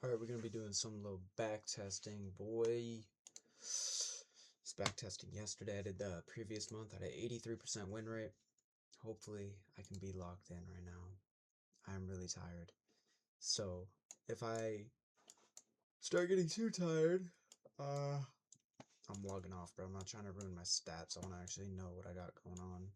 Alright, we're gonna be doing some little back testing, boy. It's back testing yesterday. I did the previous month. I had an 83% win rate. Hopefully, I can be locked in right now. I'm really tired. So, if I start getting too tired, I'm logging off, bro. I'm not trying to ruin my stats. I want to actually know what I got going on.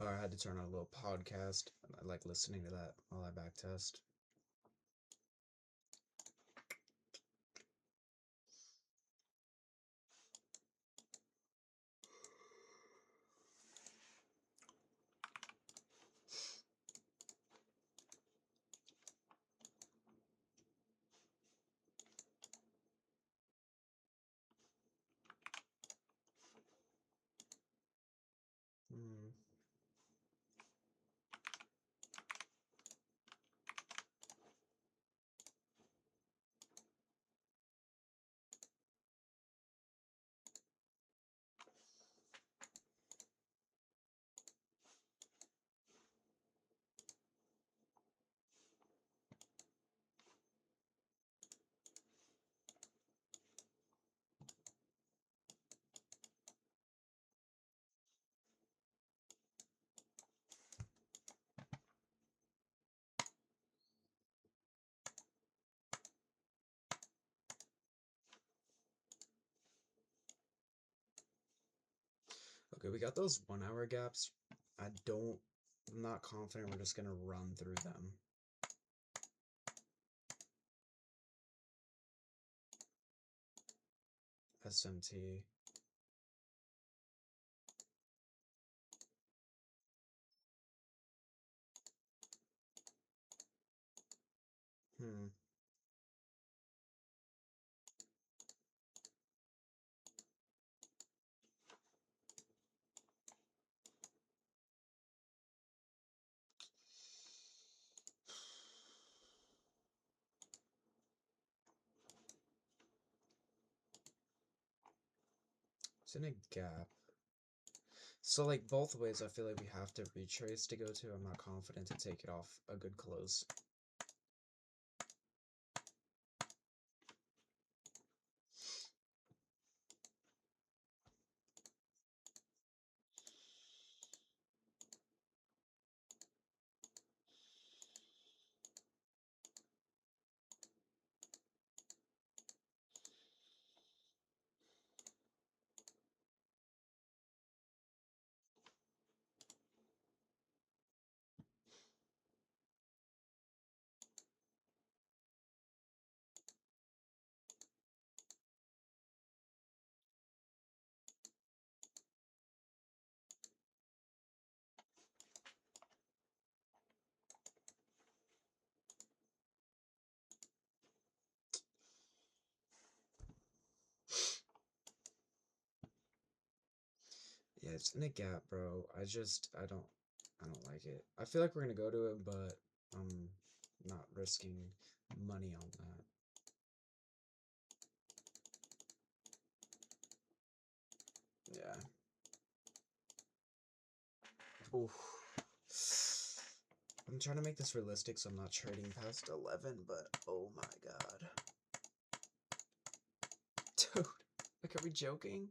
Oh, I had to turn on a little podcast. I like listening to that while I back test. Hmm. Okay, we got those 1 hour gaps. I'm not confident we're just gonna run through them. SMT. Hmm. It's in a gap. So, like, both ways, I feel like we have to retrace to go to. I'm not confident to take it off a good close. Yeah, it's in a gap, bro. I don't like it. I feel like we're gonna go to it, but I'm not risking money on that. Yeah. Oof. I'm trying to make this realistic so I'm not trading past 11, but oh my god. Dude, like, are we joking?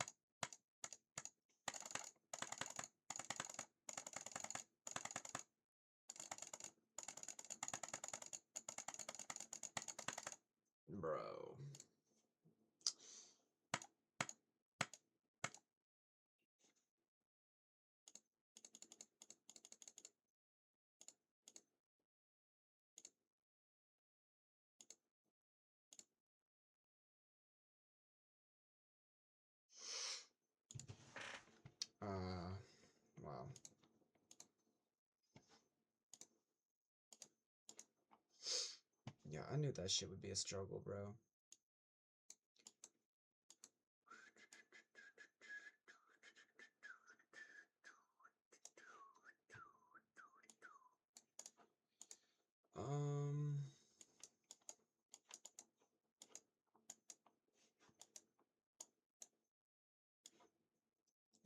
Bro. knew that shit would be a struggle, bro.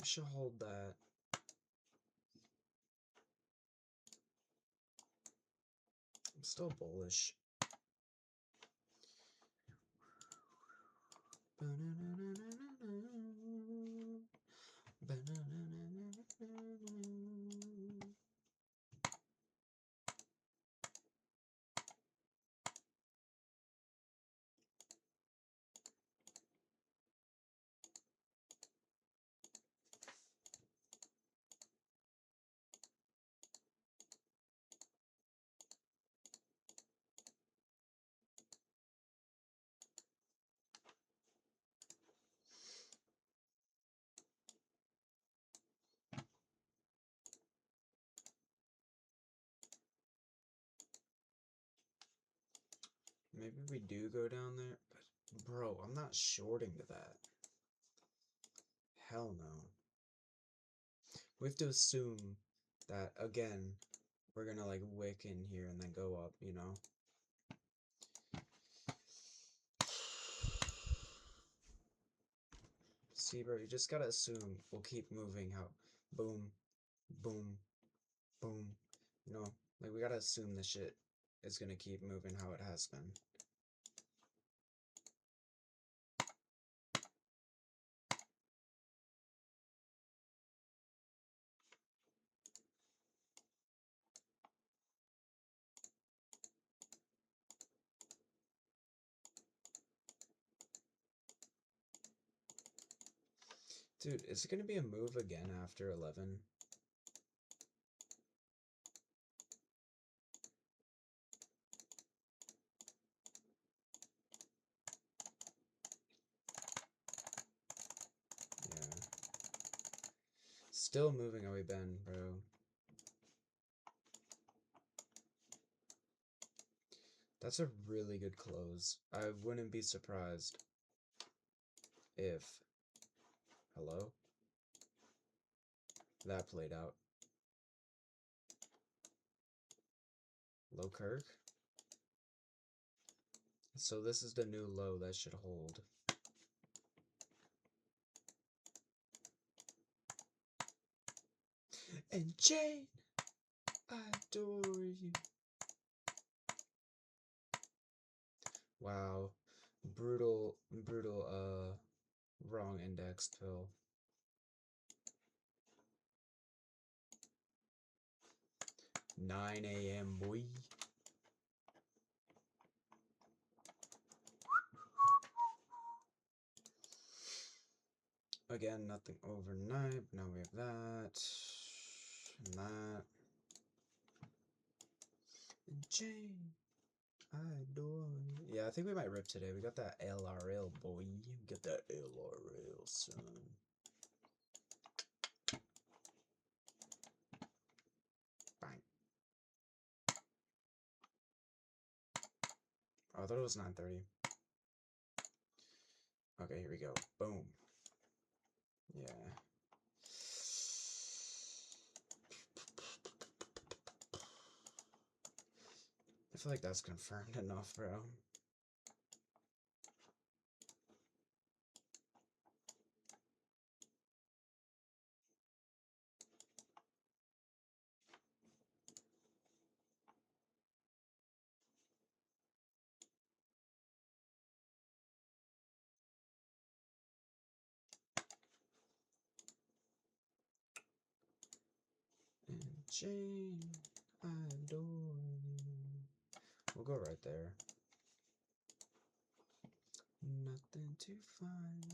I should hold that. I'm still bullish. Maybe we do go down there, but bro, I'm not shorting to that. Hell no. We have to assume that, again, we're gonna like wick in here and then go up, you know? See, bro, you just gotta assume we'll keep moving how boom, boom, boom. You know, like we gotta assume the shit is gonna keep moving how it has been. Dude, is it gonna be a move again after 11? Yeah. Still moving how we been, bro. That's a really good close. I wouldn't be surprised if... Hello? That played out. Low Kirk? So this is the new low that should hold. And Jane, I adore you. Wow. Brutal, wrong index pill. 9 a.m. boy. Again, nothing overnight. Now we have that. And that. And Jane, I adore you. Yeah, I think we might rip today. We got that LRL, boy. Get that LRL, son. Bang. Oh, I thought it was 9:30. Okay, here we go. Boom. Yeah. I feel like that's confirmed enough, bro. And Jane, I adore you. We'll go right there. Nothing to find.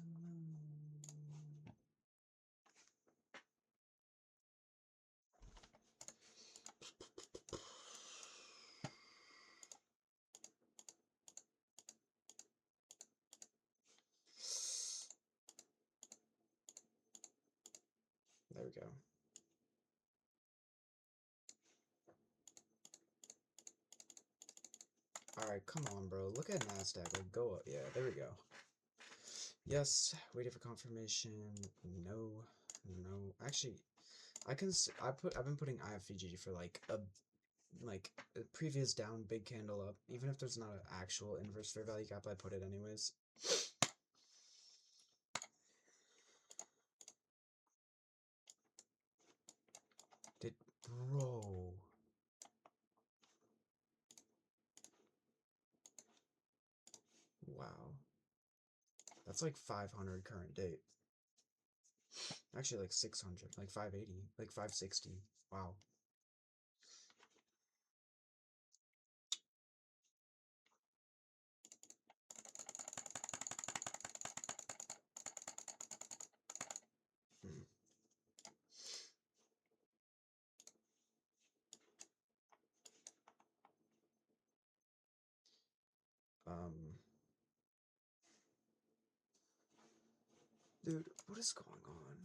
There we go. Alright, Alright, come on, bro. Look at NASDAQ. Like, go up. Yeah, there we go. Yes, waiting for confirmation. No. Actually, I've been putting IFVG for like a previous down, big candle up. Even if there's not an actual inverse fair value gap, I put it anyways. Bro. Wow. That's like 500 current date. Actually, like 600, like 580, like 560. Wow. Hmm. Dude, what is going on?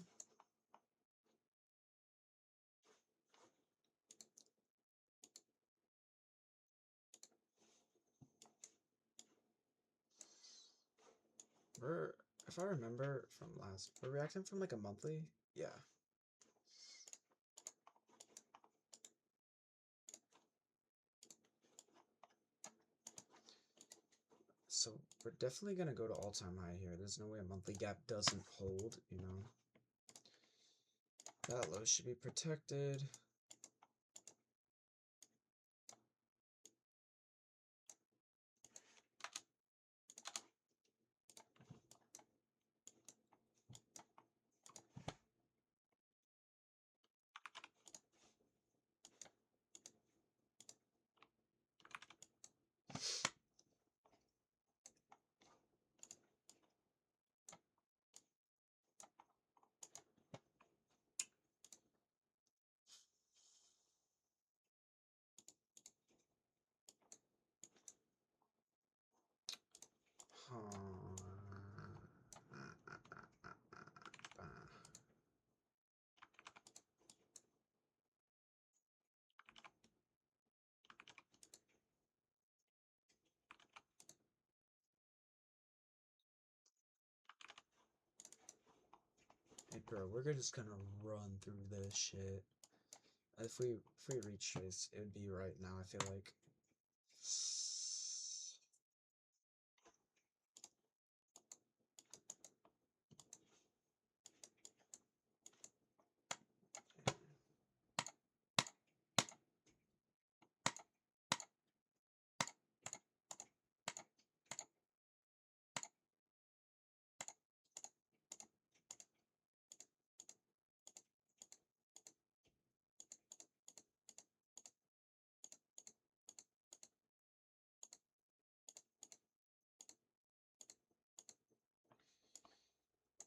If I remember from we're reacting from like a monthly? Yeah. So we're definitely gonna go to all-time high here. There's no way a monthly gap doesn't hold, you know? That low should be protected. Hey bro, we're just gonna run through this shit. If we reach this, it would be right now, I feel like.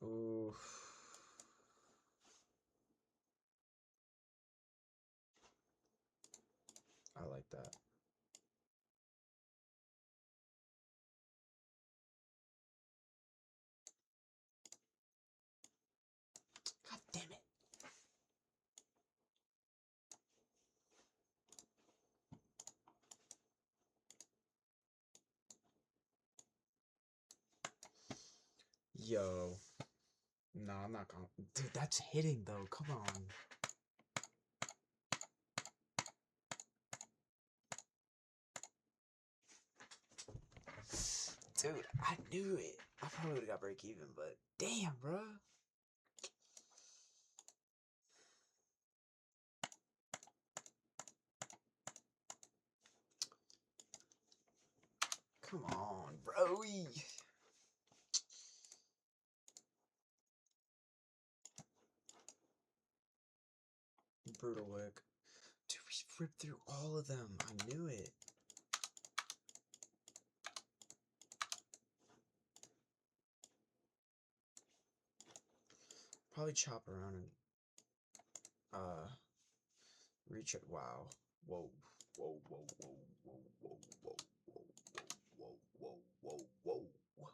Ooh. I like that. God damn it. Yo. No, I'm not gonna. Dude, that's hitting though. Come on. Dude, I knew it. I probably would have got break even, but damn, bro. Come on, bro. Brutal wick. Dude, we ripped through all of them. I knew it. Probably chop around and reach it. Wow. Whoa. Whoa, whoa, whoa, whoa, whoa, whoa, whoa, whoa, whoa, whoa, whoa, whoa.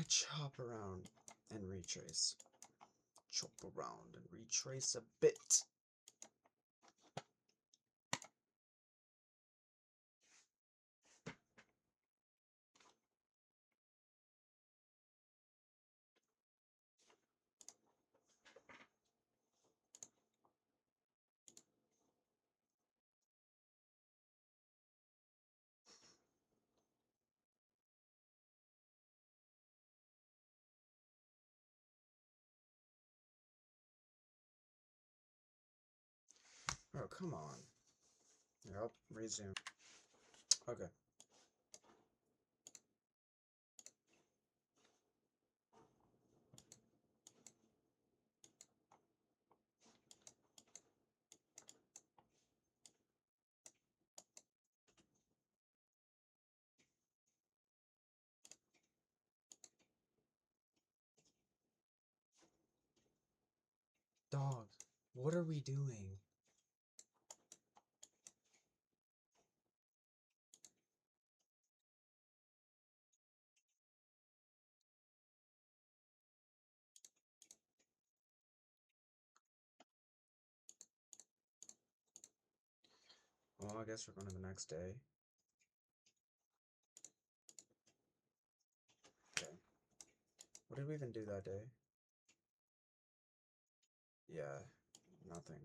chop around and retrace. Chop around and retrace a bit. Oh, come on. Yep, resume. Okay. Dog, what are we doing? Well, I guess we're going to the next day. Okay. What did we even do that day? Yeah, nothing.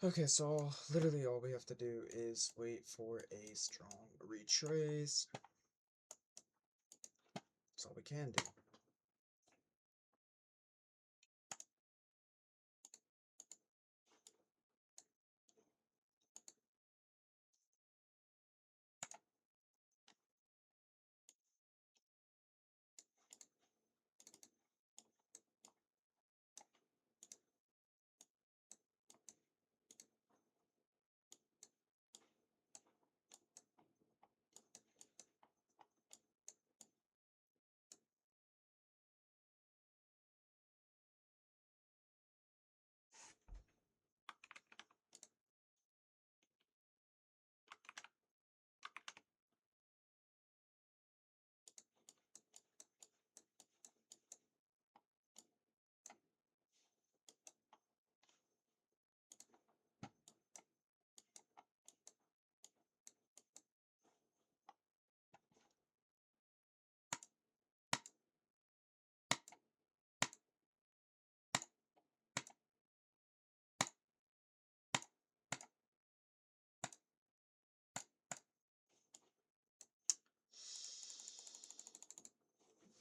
Okay, so literally all we have to do is wait for a strong retrace. That's all we can do.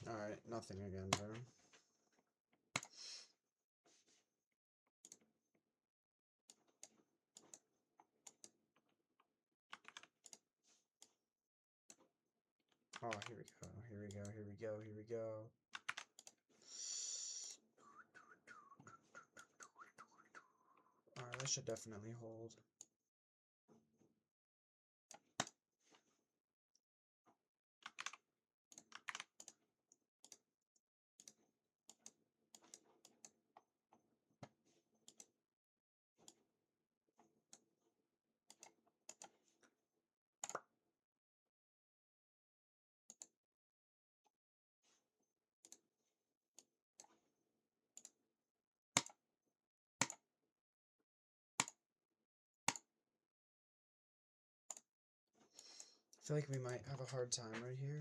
Alright, nothing again, bro. Oh, here we go, here we go, here we go, here we go. Alright, that should definitely hold. I feel like we might have a hard time right here.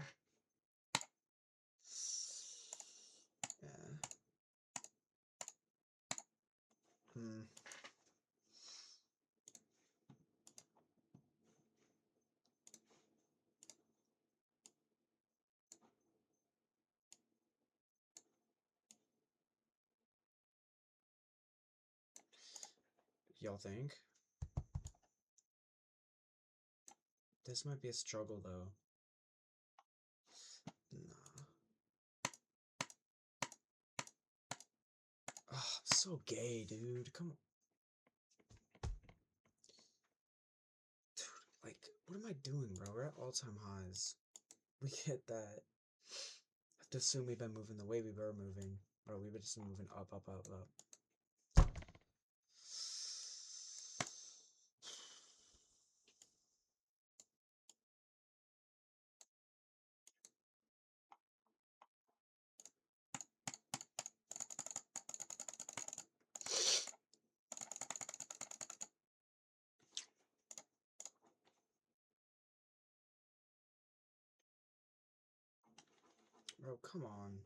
Yeah. Y'all think? This might be a struggle though. Nah. Oh, so gay, dude. Come on. Dude, like, what am I doing, bro? We're at all-time highs. We get that. I have to assume we've been moving the way we were moving. Bro, we were just moving up, up, up, up. Bro, come on.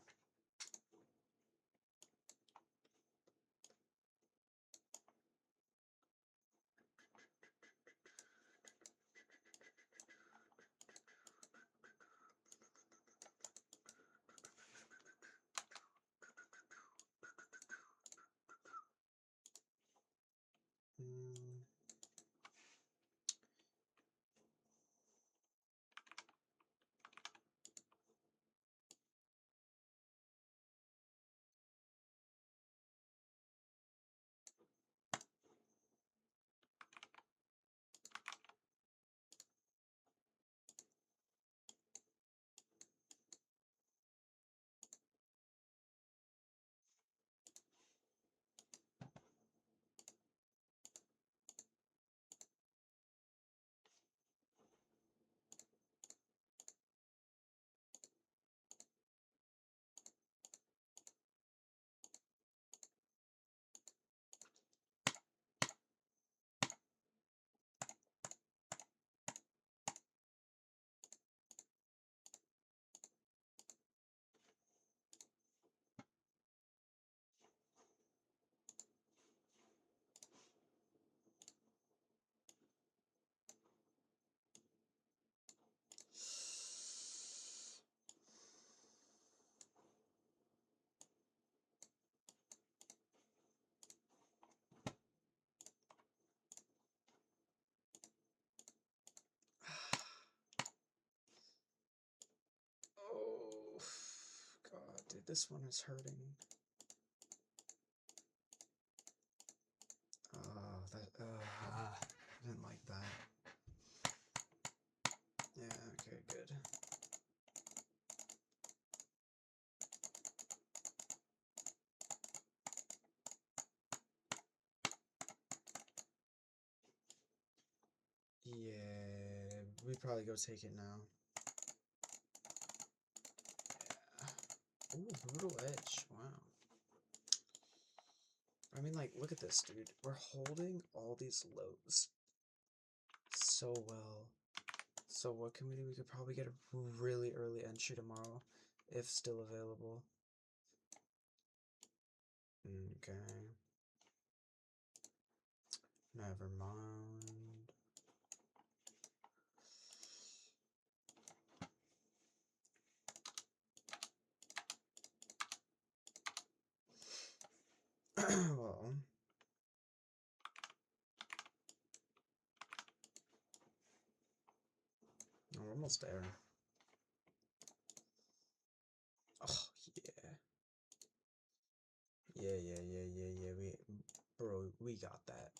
Oh, God, dude, this one is hurting. I didn't like that. Yeah, okay, good. Yeah, we probably go take it now. Yeah. Ooh, brutal edge. Wow. I mean, like, look at this, dude. We're holding all these lows so well. So what can we do? We could probably get a really early entry tomorrow, if still available. Okay. Never mind. Well, we're almost there. Oh, yeah. Yeah. We got that.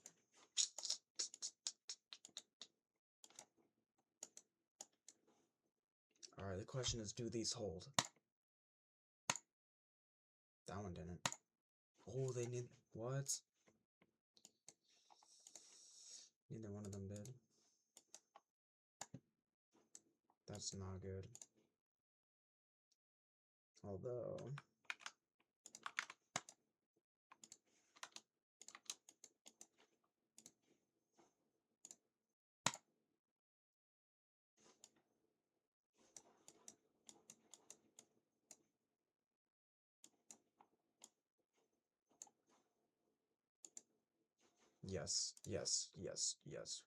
Alright, the question is, do these hold? That one didn't. Oh, they need... What? Neither one of them did. That's not good. Although... Yes, yes, yes, yes.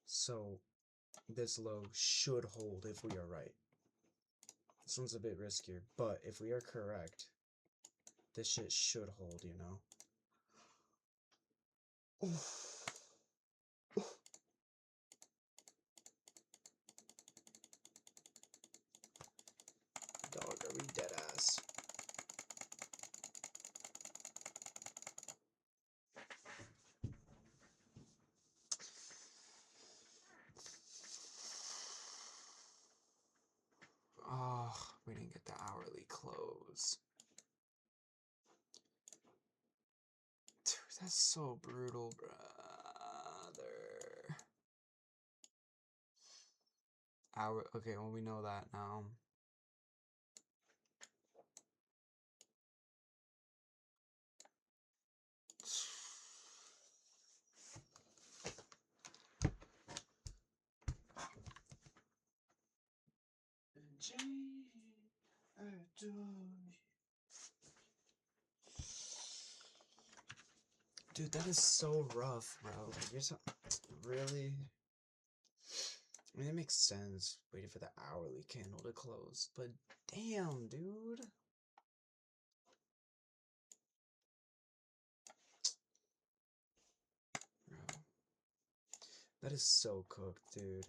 So, this low should hold if we are right. This one's a bit riskier, but if we are correct, this shit should hold, you know? Dog, are we dead ass? Oh, we didn't get the hourly close. Dude, that's so brutal, brother. Okay, well, we know that now. Dude, that is so rough, bro. Like, you're so... Really? I mean, it makes sense waiting for the hourly candle to close, but damn, dude. Bro. That is so cooked, dude.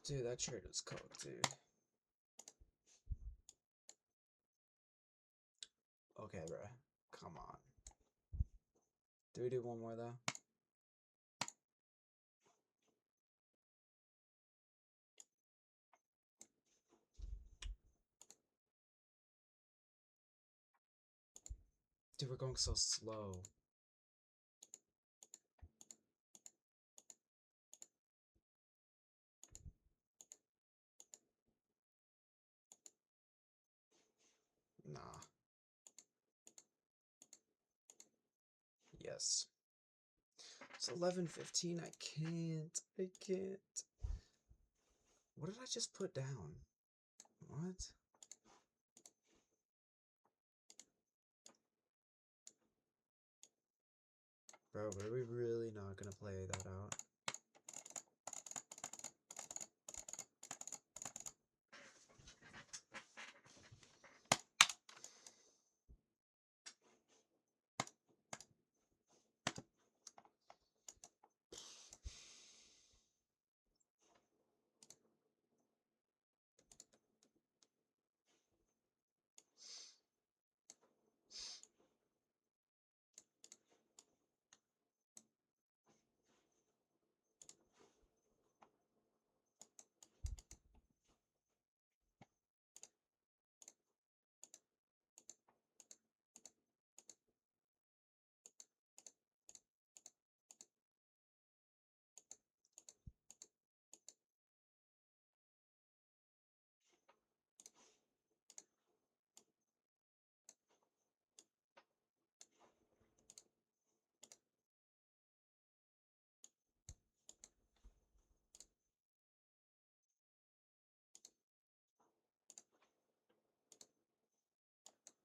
Dude, that trade was cooked, dude. Okay, bro. Come on. Do we do one more, though? Dude, we're going so slow. Nah. Yes. It's 11:15. I can't. I can't. What did I just put down? What? Bro, but are we really not gonna play that out?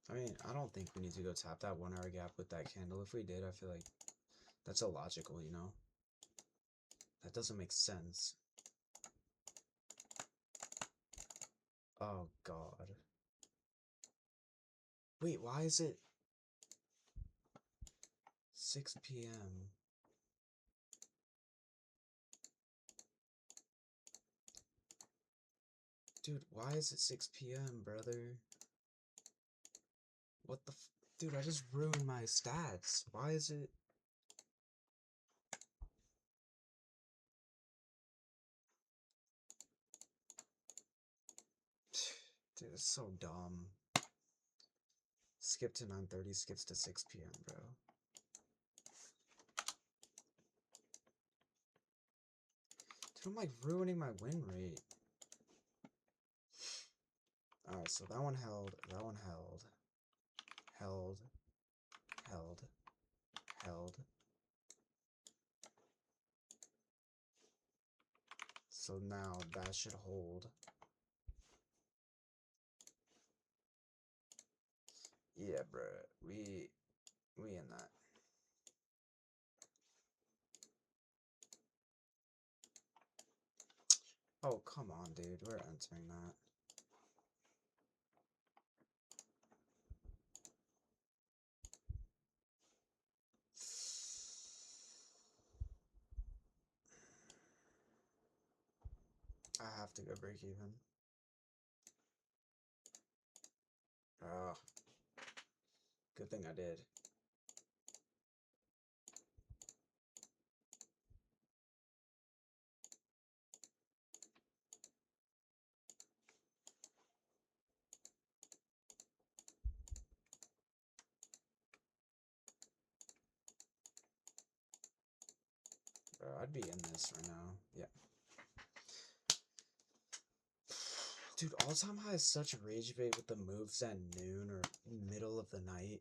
I mean, I don't think we need to go tap that 1 hour gap with that candle. If we did, I feel like that's illogical, you know? That doesn't make sense. Oh, God. Wait, why is it 6 p.m.? Dude, why is it 6 p.m., brother? What the dude, I just ruined my stats. Why is it... Dude, it's so dumb. Skip to 9:30, skips to 6 p.m., bro. Dude, I'm like ruining my win rate. Alright, so that one held, that one held. Held. Held. Held. So now that should hold. Yeah, bruh. We in that. Oh, come on, dude. We're entering that. I have to go break even. Oh, good thing I did. Bro, I'd be in this right now. Yeah. Dude, all-time high is such a rage bait with the moves at noon or middle of the night.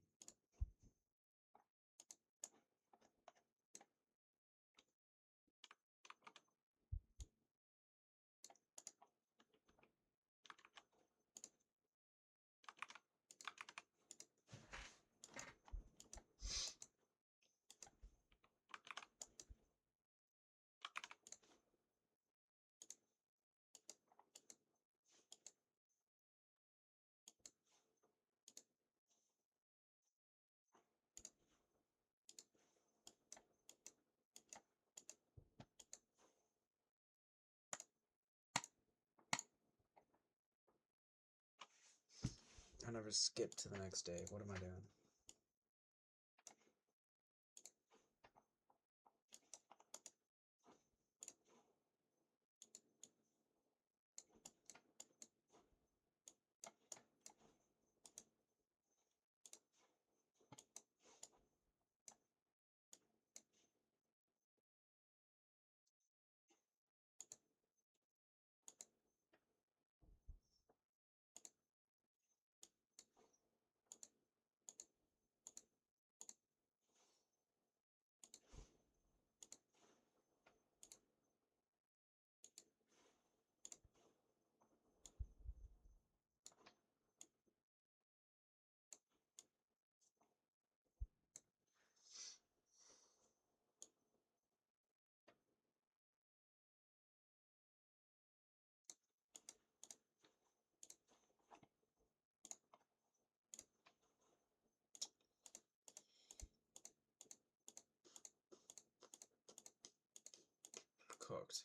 I never skip to the next day. What am I doing? Cooked.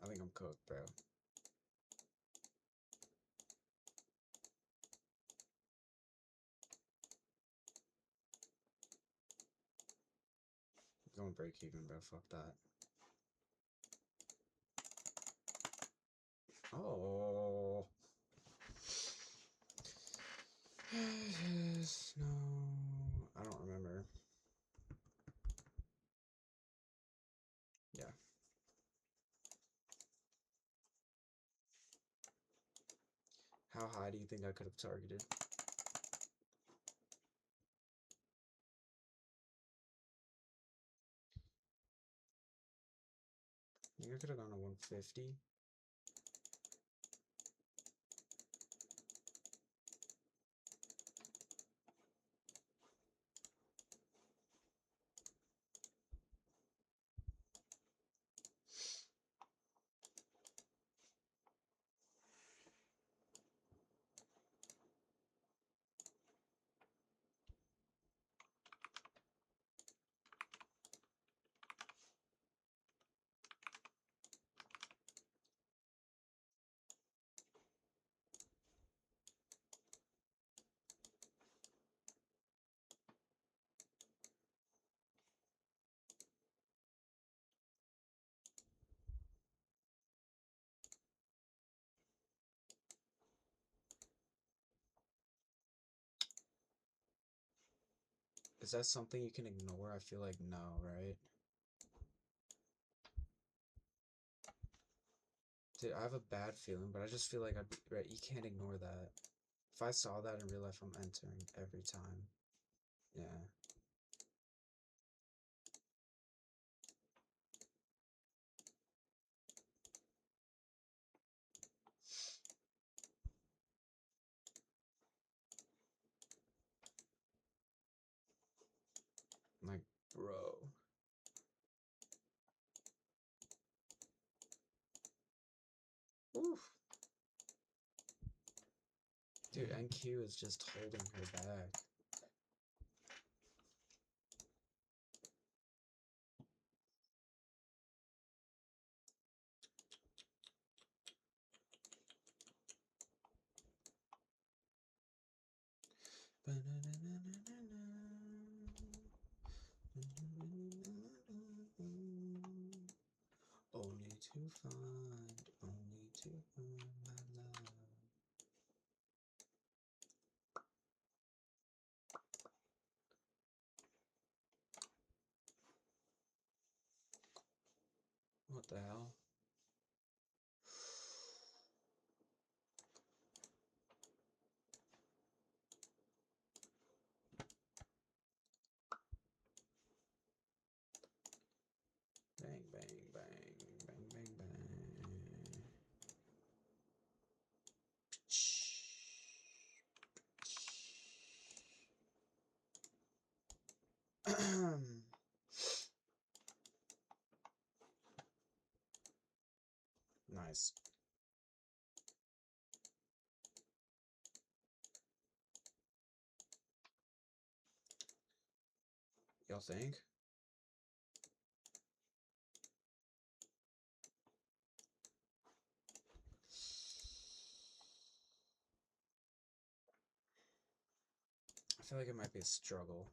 I think I'm cooked, bro. Going break even, bro. Fuck that. Oh. Yes, no. I don't remember. Yeah. How high do you think I could have targeted? I think I could have gone to 150. Is that something you can ignore? I feel like no, right? Dude, I have a bad feeling, but I just feel like right, you can't ignore that. If I saw that in real life, I'm entering every time. Yeah. Like, bro. Oof. Dude, NQ is just holding her back. Only to find my love. What the hell? Bang, bang, bang, bang, bang, bang. Nice. Y'all think? I feel like it might be a struggle.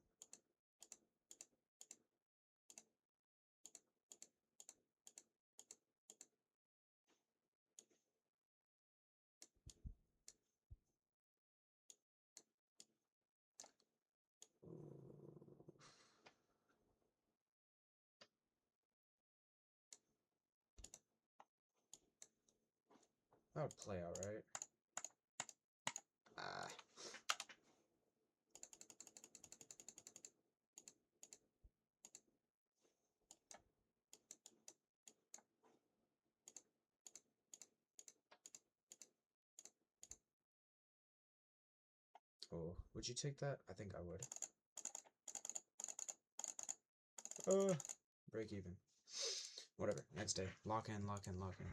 That would play out, right? Ah. Oh, would you take that? I think I would. Break even. Whatever. Next day. Lock in, lock in, lock in.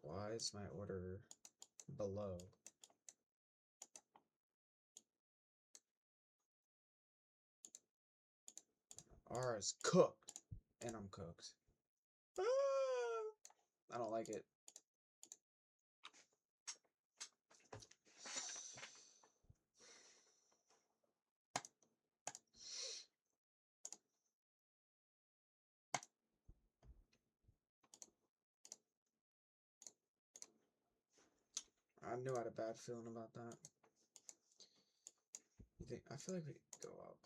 Why is my order below? R is cooked, and I'm cooked. I don't like it. I knew I had a bad feeling about that. You think? I feel like we could go up.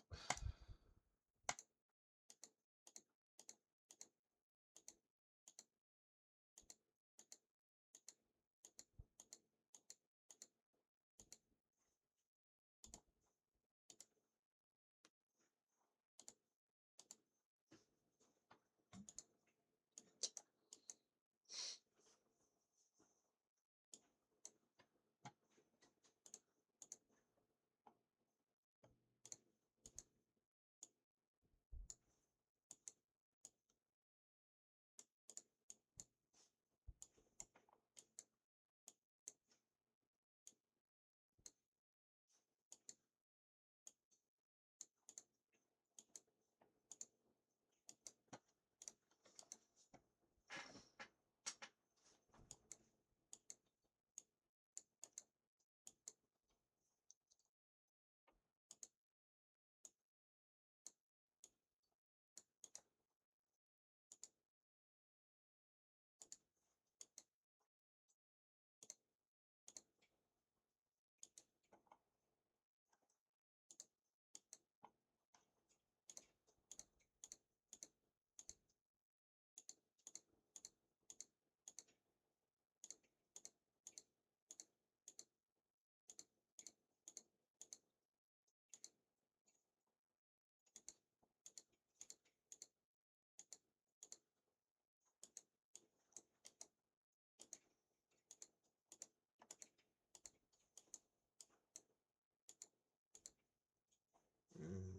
Mm.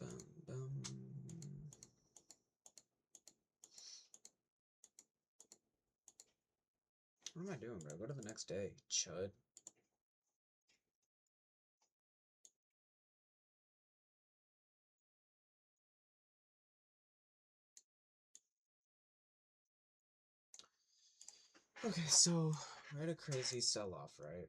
Bum, bum. What am I doing, bro? Go to the next day, chud. Okay, so we're at a crazy sell-off, right?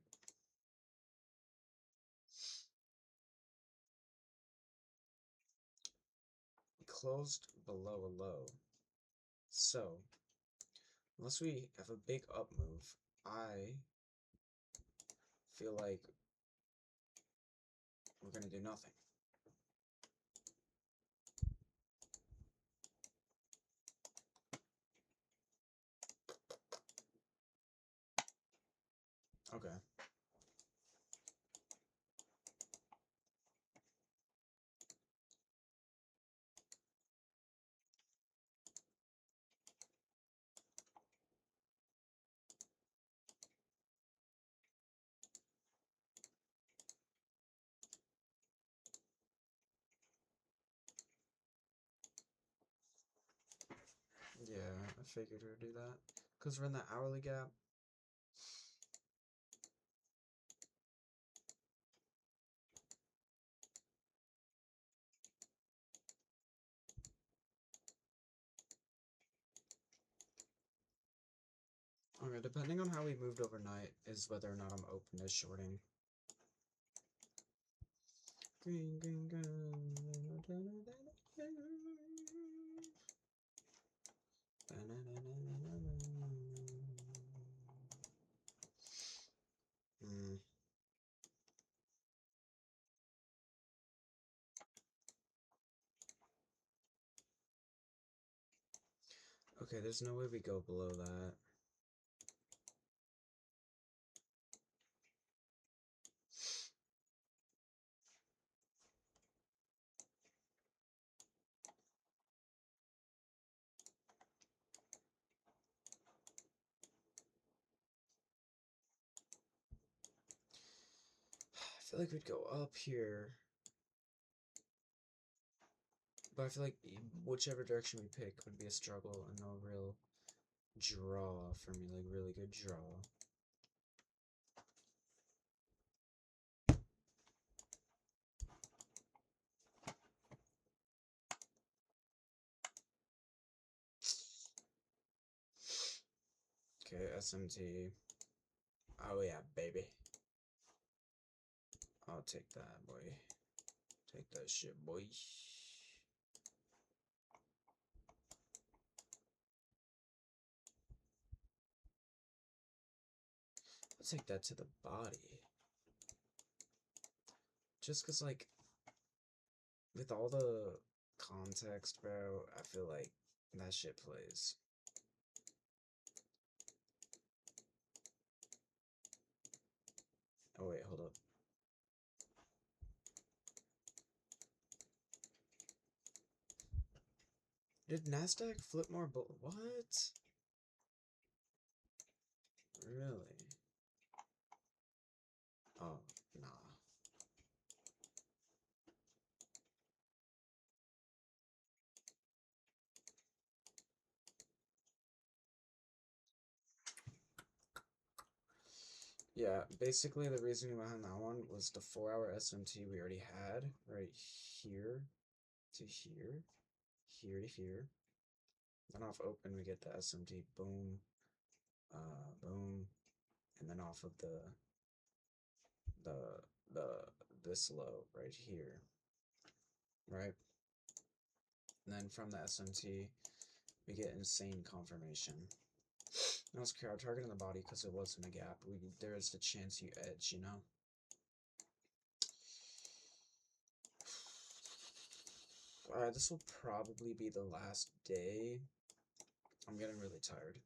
We closed below a low. So, unless we have a big up move, I feel like we're gonna do nothing. Okay. Yeah, I figured we'd do that. Because we're in the hourly gap. Okay, depending on how we moved overnight is whether or not I'm open to shorting. Green, green, green. Mm. Okay, there's no way we go below that. I feel like we'd go up here. But I feel like whichever direction we pick would be a struggle and no real draw for me, like really good draw. Okay, SMT. Oh yeah, baby. I'll take that, boy. Take that shit, boy. I'll take that to the body. Just cause like, with all the context, bro, I feel like that shit plays. Oh wait, hold up. Did Nasdaq flip more what? Really? Oh, nah. Yeah, basically the reasoning behind that one was the 4-hour SMT we already had, right here to here, here to here. Then off open we get the SMT, boom, boom, and then off of the the this low right here, right? And then from the SMT we get insane confirmation. I was targeting the body because it wasn't a gap. There is the chance you edge, you know. Alright, this will probably be the last day. I'm getting really tired.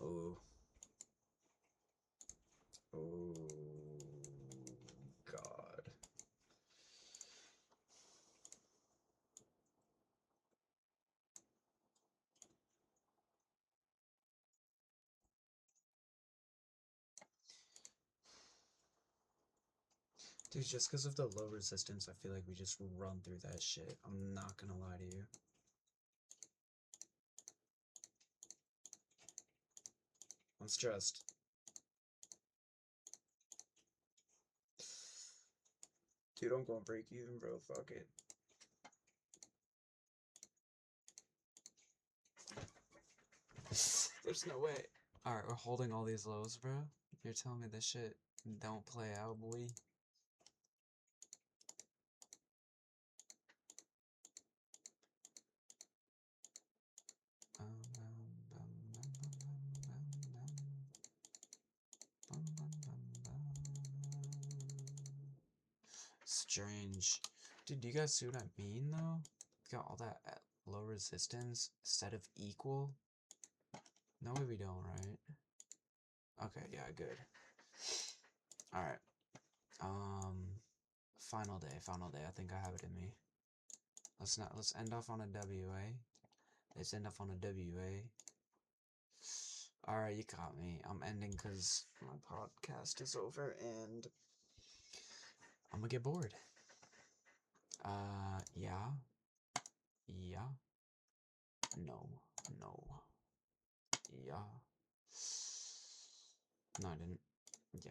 Oh. Oh. God. Dude, just because of the low resistance, I feel like we just run through that shit. I'm not gonna lie to you. I'm stressed. Dude, I'm gonna break even, bro. Fuck it. There's no way. Alright, we're holding all these lows, bro. You're telling me this shit don't play out, boy? Strange. Dude, do you guys see what I mean, though? Got all that at low resistance instead of equal? No way we don't, right? Okay, yeah, good. Alright. Final day, final day. I think I have it in me. Let's end off on a WA. Let's end off on a WA. Alright, you caught me. I'm ending because my podcast is over and I'm gonna get bored. Yeah. Yeah. No. No. Yeah. No, I didn't. Yeah.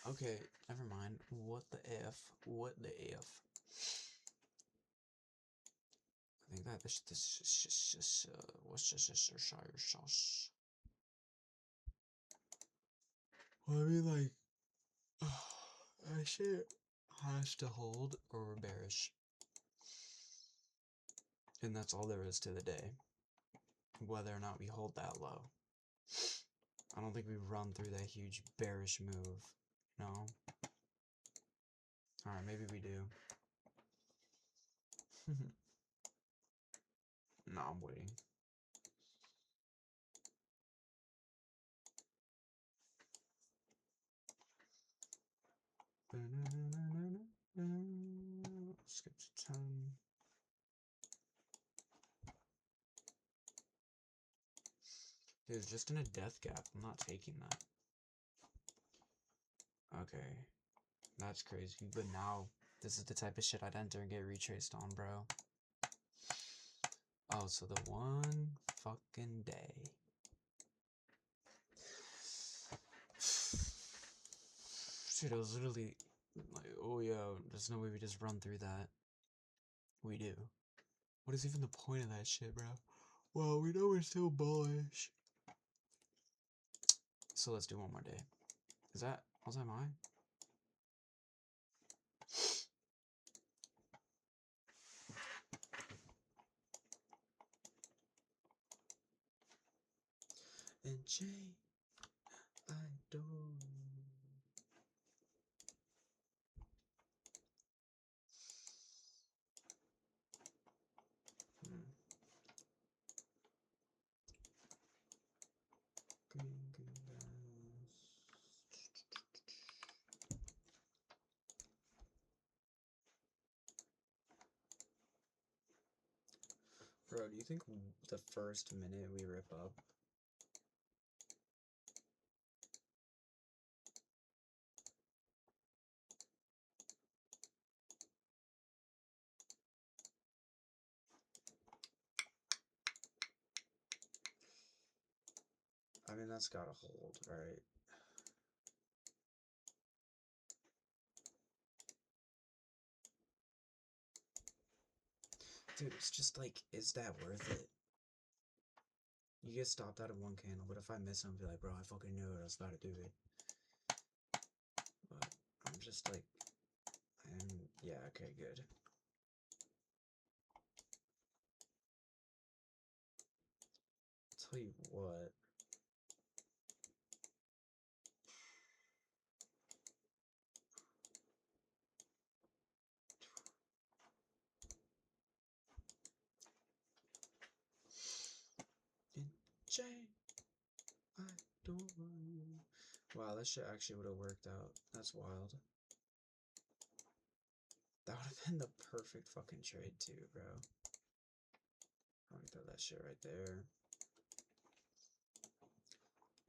Okay, never mind. What the F? What the F? I think that this what's Worcestershire sauce. Well, I mean, like, I shit has to hold or we're bearish. And that's all there is to the day. Whether or not we hold that low. I don't think we run through that huge bearish move. No? Alright, maybe we do. No, I'm waiting. Skip to 10. Dude, it's just in a death gap. I'm not taking that. Okay. That's crazy. But now, this is the type of shit I'd enter and get retraced on, bro. Oh, so the one fucking day. Dude, I was literally like, oh yeah, there's no way we just run through that. We do. What is even the point of that shit, bro? Well, we know we're still bullish. So let's do one more day. Was that mine? And J, I don't. Bro, do you think the first minute we rip up? I mean, that's gotta hold, right? Dude, it's just like, is that worth it? You get stopped out of one candle, but if I miss them, I'll be like, bro, I fucking knew it, I was about to do it. But I'm just like, yeah, okay, good. Tell you what. J, I don't. Wow, that shit actually would have worked out. That's wild. That would have been the perfect fucking trade too, bro. I'm gonna throw that shit right there.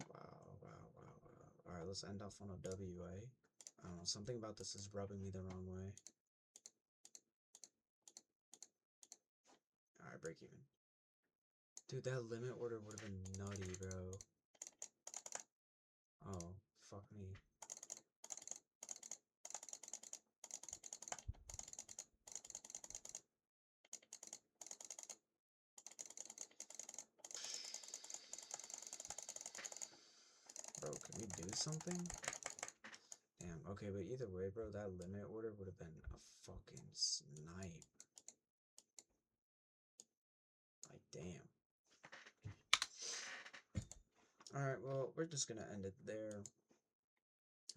Wow, wow, wow, wow. Alright, let's end off on a WA. I don't know, something about this is rubbing me the wrong way. Alright, break even. Dude, that limit order would have been nutty, bro. Oh, fuck me. Bro, can we do something? Damn, okay, but either way, bro, that limit order would have been a fucking snipe. Like, damn. Alright, well, we're just gonna end it there.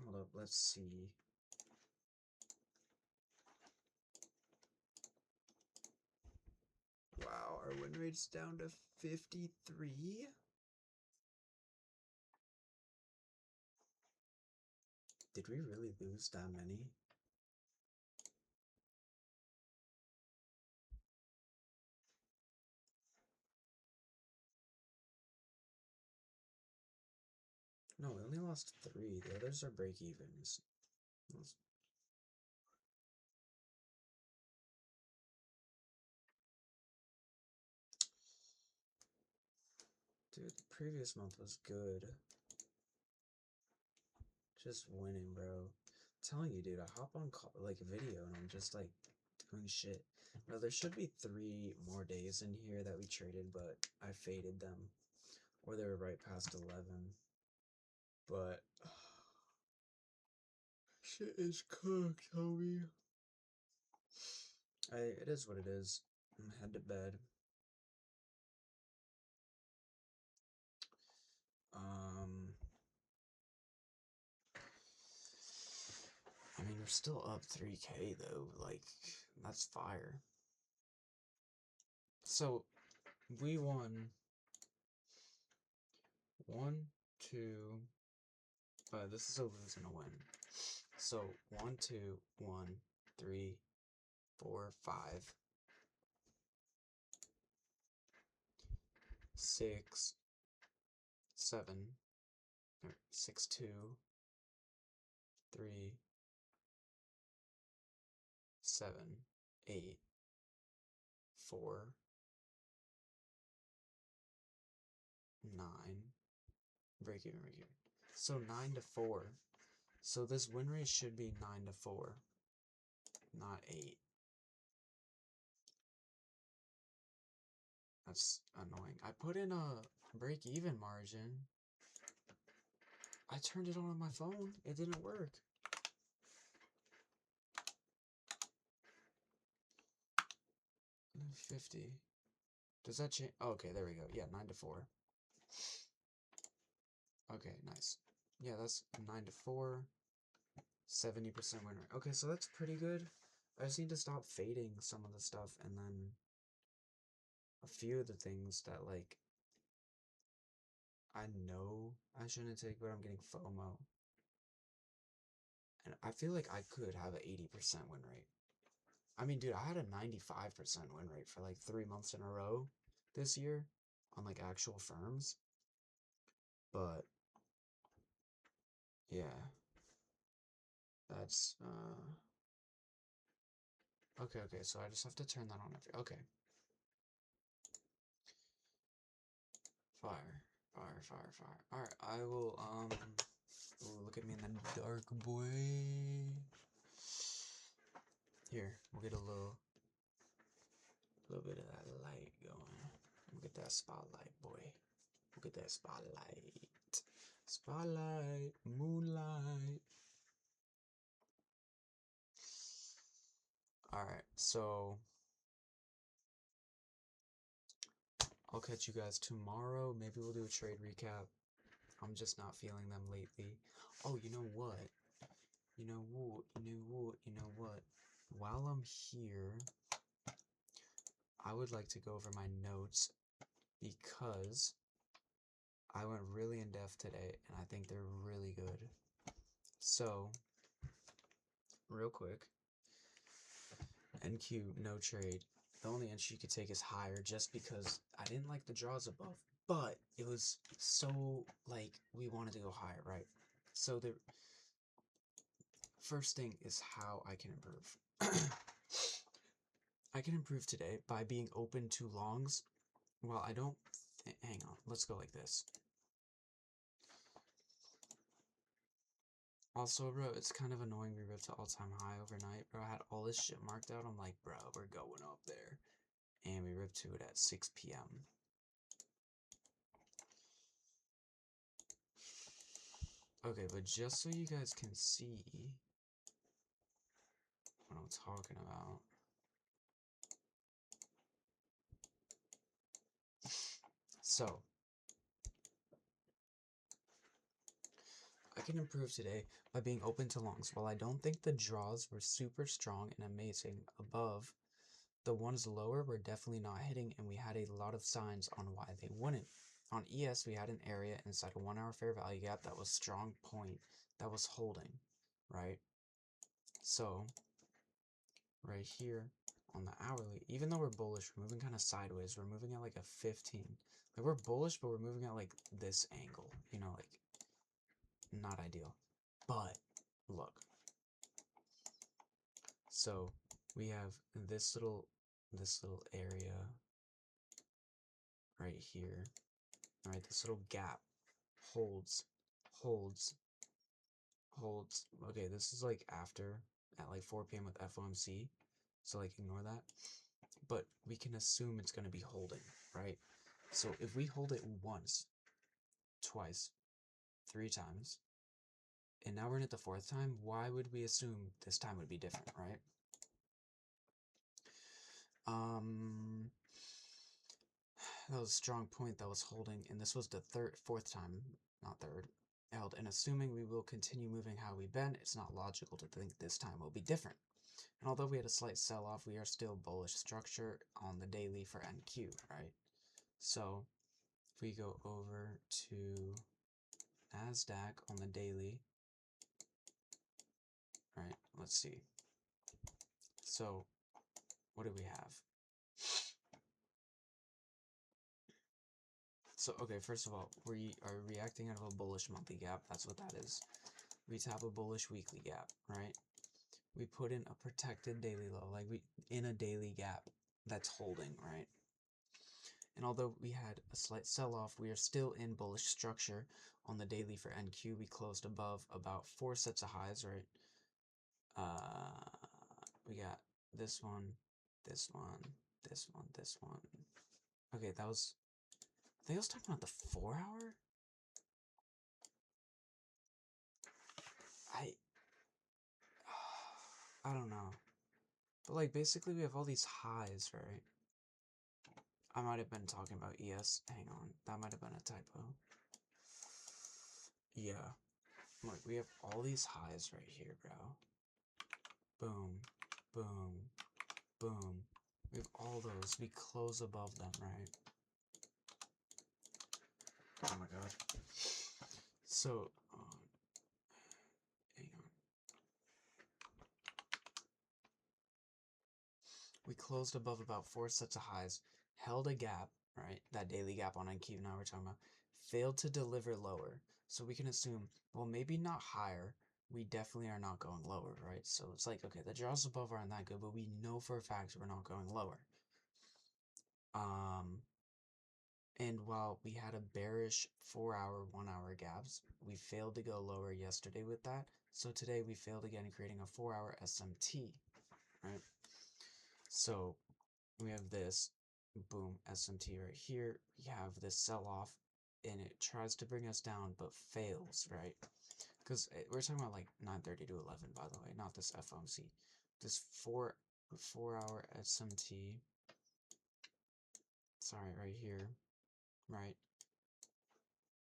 Hold up, let's see. Wow, our win rate's down to 53? Did we really lose that many? No, we only lost 3. The others are break evens. Dude, the previous month was good. Just winning, bro. I'm telling you, dude, I hop on like a video and I'm just like doing shit. Now there should be 3 more days in here that we traded, but I faded them, or they were right past 11. But shit is cooked, homie. It is what it is. I'm head to bed. I mean, we're still up 3K though. Like, that's fire. So, we won 1, 2. This is a lose and a win. So 1, 2, 1, 3, 4, 5, 6, 7, or 6, 2, 3, 7, 8, 4, 9. Break even. So 9 to 4. So this win rate should be 9 to 4, not 8. That's annoying. I put in a break even margin. I turned it on my phone. It didn't work. 50. Does that change? Oh, okay, there we go. Yeah, 9 to 4. Okay, nice. Yeah, that's 9 to 4. 70% win rate. Okay, so that's pretty good. I just need to stop fading some of the stuff, and then a few of the things that, like, I know I shouldn't take, but I'm getting FOMO. And I feel like I could have an 80% win rate. I mean, dude, I had a 95% win rate for like 3 months in a row this year on like actual firms. But yeah, that's okay, so I just have to turn that on every, okay. Fire. Alright, I will, ooh, look at me in the dark, boy. Here, we'll get a little bit of that light going. We'll get that spotlight, boy. We'll get that spotlight. Spotlight, moonlight. Alright, so I'll catch you guys tomorrow. Maybe we'll do a trade recap. I'm just not feeling them lately. Oh, you know what? You know what? While I'm here, I would like to go over my notes because I went really in depth today and I think they're really good. So, real quick, NQ, no trade. The only entry you could take is higher just because I didn't like the draws above. But it was so, like, we wanted to go higher, right? So the first thing is how I can improve. I can improve today by being open to longs. Well, I don't... hang on, let's go like this. Also, bro, it's kind of annoying we ripped to all-time high overnight, bro. I had all this shit marked out. I'm like, bro, we're going up there. And we ripped to it at 6 p.m. Okay, but just so you guys can see what I'm talking about. So, I can improve today by being open to longs. While I don't think the draws were super strong and amazing above, the ones lower were definitely not hitting, and we had a lot of signs on why they wouldn't. On ES, we had an area inside a 1 hour fair value gap that was strong point that was holding, right? So, right here on the hourly, even though we're bullish, we're moving kind of sideways. We're moving at like a 15. Like, we're bullish, but we're moving at like this angle, you know, like not ideal. But look, so we have this little area right here. All right, this little gap holds. Okay, this is like after at like 4 p.m. with FOMC, so like ignore that. But we can assume it's going to be holding, right? So if we hold it once, twice, 3 times, and now we're in it the 4th time, why would we assume this time would be different, right? That was a strong point that was holding, and this was the 4th time, not third, held, and assuming we will continue moving how we've been, it's not logical to think this time will be different. And although we had a slight sell-off, we are still bullish structure on the daily for NQ, right? So if we go over to NASDAQ on the daily, right, let's see. So what do we have? So, okay, first of all, we are reacting out of a bullish monthly gap. That's what that is. We tap a bullish weekly gap, right? We put in a protected daily low, like in a daily gap that's holding, right? And although we had a slight sell-off, we are still in bullish structure on the daily for NQ. We closed above about 4 sets of highs, right? We got this one, this one, this one, this one. Okay, that was, I think I was talking about the 4-hour? I don't know. But like basically we have all these highs, right? I might have been talking about ES. Hang on. That might have been a typo. Yeah. Look, we have all these highs right here, bro. Boom. Boom. Boom. We have all those. We close above them, right? Oh my god. So, hang on. We closed above about 4 sets of highs, held a gap, right? That daily gap on NQ now we're talking about, failed to deliver lower. So we can assume, well, maybe not higher. We definitely are not going lower, right? So it's like, okay, the draws above aren't that good, but we know for a fact we're not going lower. And while we had a bearish 4-hour, 1-hour gaps, we failed to go lower yesterday with that. So today we failed again, creating a 4-hour SMT, right? So we have this, boom, SMT right here. We have this sell-off, and it tries to bring us down, but fails, right? Because we're talking about like 9:30 to 11, by the way, not this FOMC. This 4-hour SMT, sorry, right here, right?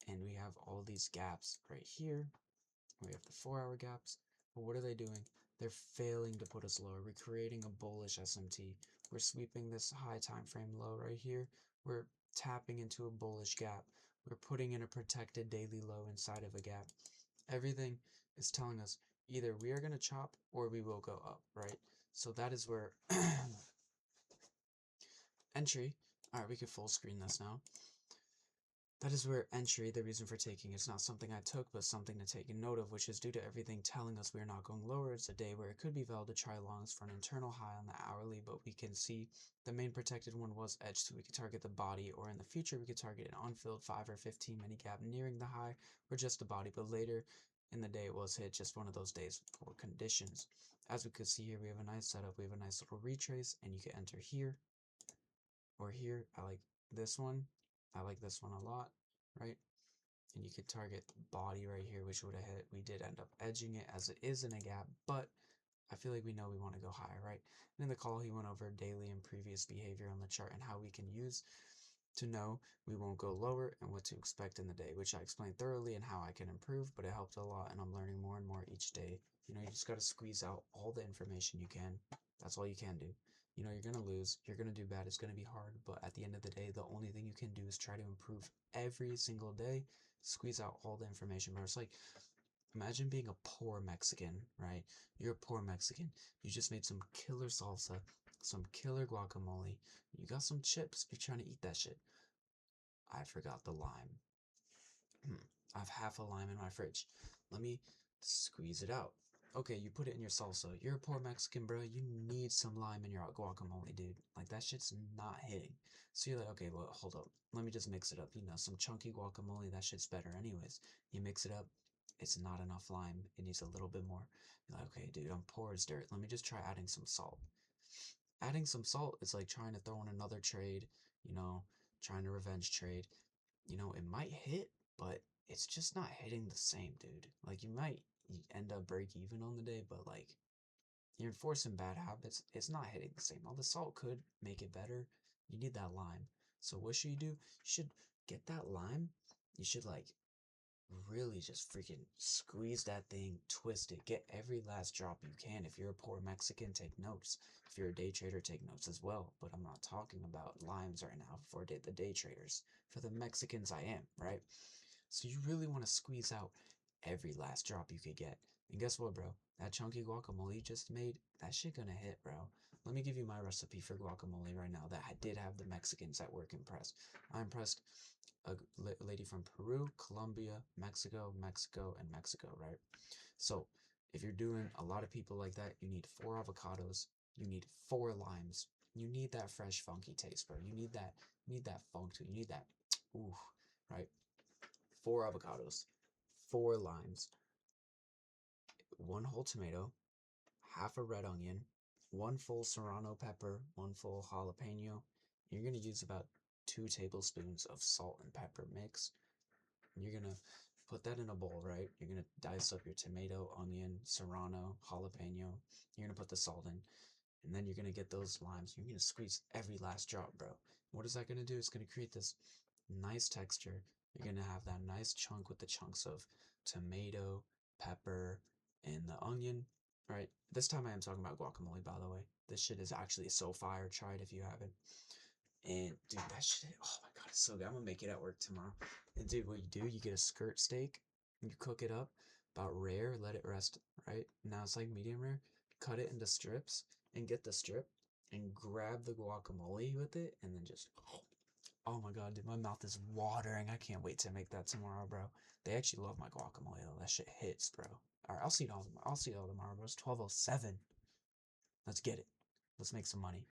And we have all these gaps right here. We have the 4-hour gaps. But what are they doing? They're failing to put us lower. We're creating a bullish SMT. We're sweeping this high time frame low right here. We're tapping into a bullish gap. We're putting in a protected daily low inside of a gap. Everything is telling us either we are going to chop or we will go up, right? So that is where entry. All right, we can full screen this now. That is where entry, the reason for taking, it's not something I took, but something to take note of, which is due to everything telling us we are not going lower. It's a day where it could be valid to try longs for an internal high on the hourly, but we can see the main protected one was edged, so we could target the body, or in the future we could target an unfilled 5 or 15 mini gap nearing the high, or just the body, but later in the day it was hit, just one of those days with poor conditions. As we could see here, we have a nice setup, we have a nice little retrace, and you can enter here, or here. I like this one. I like this one a lot, right? And you could target body right here, which would have hit. We did end up edging it as it is in a gap, but I feel like we know we want to go higher, right? And in the call, he went over daily and previous behavior on the chart and how we can use to know we won't go lower and what to expect in the day, which I explained thoroughly and how I can improve, but it helped a lot and I'm learning more and more each day. You know, you just got to squeeze out all the information you can. That's all you can do. You know, you're going to lose, you're going to do bad, it's going to be hard, but at the end of the day, the only thing you can do is try to improve every single day, squeeze out all the information. But it's like, imagine being a poor Mexican, right? You're a poor Mexican. You just made some killer salsa, some killer guacamole. You got some chips. You're trying to eat that shit. I forgot the lime. I have half a lime in my fridge. Let me squeeze it out. Okay, you put it in your salsa. You're a poor Mexican, bro. You need some lime in your guacamole, dude. Like, that shit's not hitting. So you're like, okay, well, hold up. Let me just mix it up. You know, some chunky guacamole, that shit's better anyways. You mix it up. It's not enough lime. It needs a little bit more. You're like, okay, dude, I'm poor as dirt. Let me just try adding some salt. Adding some salt is like trying to throw in another trade, you know, trying to revenge trade. You know, it might hit, but it's just not hitting the same, dude. Like, you might end up break even on the day, but like, you're enforcing bad habits. It's not hitting the same. All the salt could make it better. You need that lime. So what should you do? You should get that lime. You should like really just freaking squeeze that thing, twist it, get every last drop you can. If you're a poor Mexican, take notes. If you're a day trader, take notes as well. But I'm not talking about limes right now for the day traders. For the Mexicans, I am, right? So you really want to squeeze out every last drop you could get. And guess what, bro? That chunky guacamole you just made, that shit gonna hit, bro. Let me give you my recipe for guacamole right now that I did have the Mexicans at work impressed. I impressed a lady from Peru, Colombia, Mexico, and Mexico, right? So if you're doing a lot of people like that, you need 4 avocados, you need 4 limes, you need that fresh, funky taste, bro. You need that funk too. You need that, ooh, right? 4 avocados, 4 limes, 1 whole tomato, half a red onion, 1 full serrano pepper, 1 full jalapeno. You're gonna use about 2 tablespoons of salt and pepper mix. You're gonna put that in a bowl, right? You're gonna dice up your tomato, onion, serrano, jalapeno. You're gonna put the salt in, and then you're gonna get those limes. You're gonna squeeze every last drop, bro. What is that gonna do? It's gonna create this nice texture. You're gonna have that nice chunk with the chunks of tomato, pepper, and the onion. Right? This time I am talking about guacamole, by the way. This shit is actually so fire. Try it if you haven't. And dude, that shit, oh my god, it's so good. I'm gonna make it at work tomorrow. And dude, what you do, you get a skirt steak, you cook it up, about rare, let it rest, right? Now it's like medium rare. Cut it into strips and get the strip and grab the guacamole with it and then just oh my god, dude, my mouth is watering. I can't wait to make that tomorrow, bro. They actually love my guacamole though. That shit hits, bro. Alright, I'll see you all tomorrow, bro. It's 12:07. Let's get it. Let's make some money.